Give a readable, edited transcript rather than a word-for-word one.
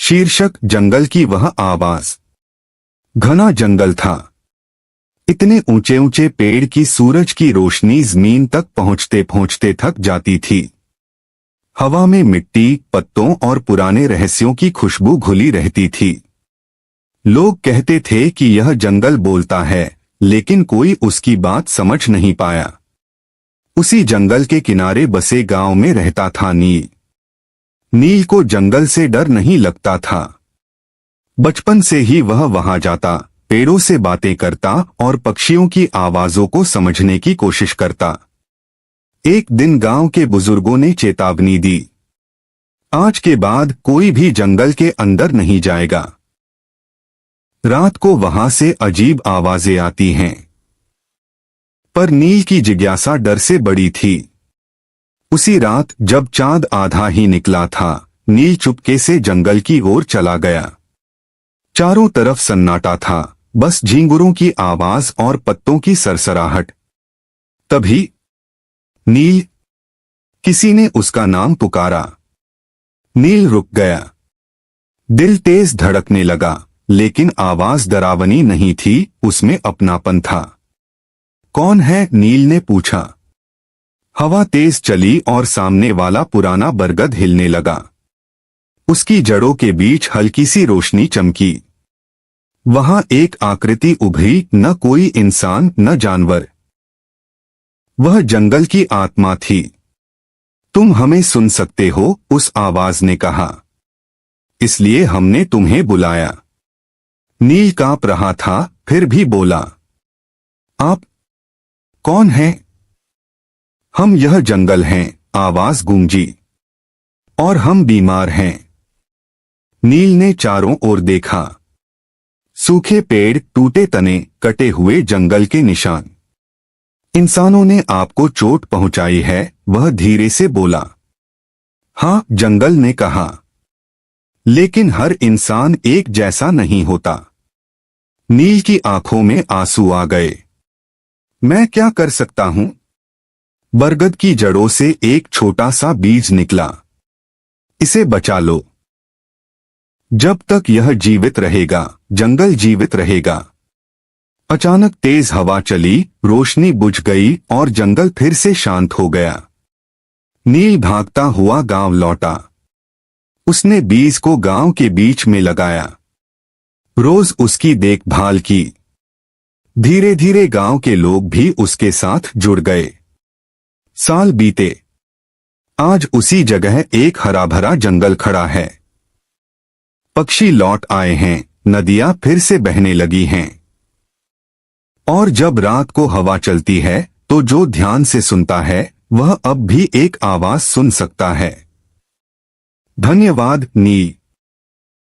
शीर्षक जंगल की वह आवाज। घना जंगल था। इतने ऊंचे ऊंचे पेड़ की सूरज की रोशनी जमीन तक पहुंचते पहुंचते थक जाती थी। हवा में मिट्टी, पत्तों और पुराने रहस्यों की खुशबू घुली रहती थी। लोग कहते थे कि यह जंगल बोलता है, लेकिन कोई उसकी बात समझ नहीं पाया। उसी जंगल के किनारे बसे गांव में रहता था नील। नील को जंगल से डर नहीं लगता था। बचपन से ही वह वहां जाता, पेड़ों से बातें करता और पक्षियों की आवाजों को समझने की कोशिश करता। एक दिन गांव के बुजुर्गों ने चेतावनी दी, आज के बाद कोई भी जंगल के अंदर नहीं जाएगा। रात को वहां से अजीब आवाजें आती हैं। पर नील की जिज्ञासा डर से बड़ी थी। उसी रात जब चांद आधा ही निकला था, नील चुपके से जंगल की ओर चला गया। चारों तरफ सन्नाटा था, बस झींगुरों की आवाज और पत्तों की सरसराहट। तभी नील, किसी ने उसका नाम पुकारा। नील रुक गया। दिल तेज धड़कने लगा, लेकिन आवाज डरावनी नहीं थी, उसमें अपनापन था। कौन है? नील ने पूछा। हवा तेज चली और सामने वाला पुराना बरगद हिलने लगा। उसकी जड़ों के बीच हल्की सी रोशनी चमकी। वहां एक आकृति उभरी, न कोई इंसान न जानवर। वह जंगल की आत्मा थी। तुम हमें सुन सकते हो, उस आवाज ने कहा। इसलिए हमने तुम्हें बुलाया। नील कांप रहा था, फिर भी बोला, आप कौन हैं? हम यह जंगल हैं, आवाज गूंजी। और हम बीमार हैं। नील ने चारों ओर देखा। सूखे पेड़, टूटे तने, कटे हुए जंगल के निशान। इंसानों ने आपको चोट पहुंचाई है, वह धीरे से बोला। हाँ, जंगल ने कहा। लेकिन हर इंसान एक जैसा नहीं होता। नील की आंखों में आंसू आ गए। मैं क्या कर सकता हूं? बरगद की जड़ों से एक छोटा सा बीज निकला। इसे बचा लो। जब तक यह जीवित रहेगा, जंगल जीवित रहेगा। अचानक तेज हवा चली, रोशनी बुझ गई और जंगल फिर से शांत हो गया। नील भागता हुआ गांव लौटा। उसने बीज को गांव के बीच में लगाया। रोज उसकी देखभाल की। धीरे धीरे गांव के लोग भी उसके साथ जुड़ गए। साल बीते। आज उसी जगह एक हरा भरा जंगल खड़ा है। पक्षी लौट आए हैं, नदियां फिर से बहने लगी हैं। और जब रात को हवा चलती है, तो जो ध्यान से सुनता है, वह अब भी एक आवाज सुन सकता है। धन्यवाद नील।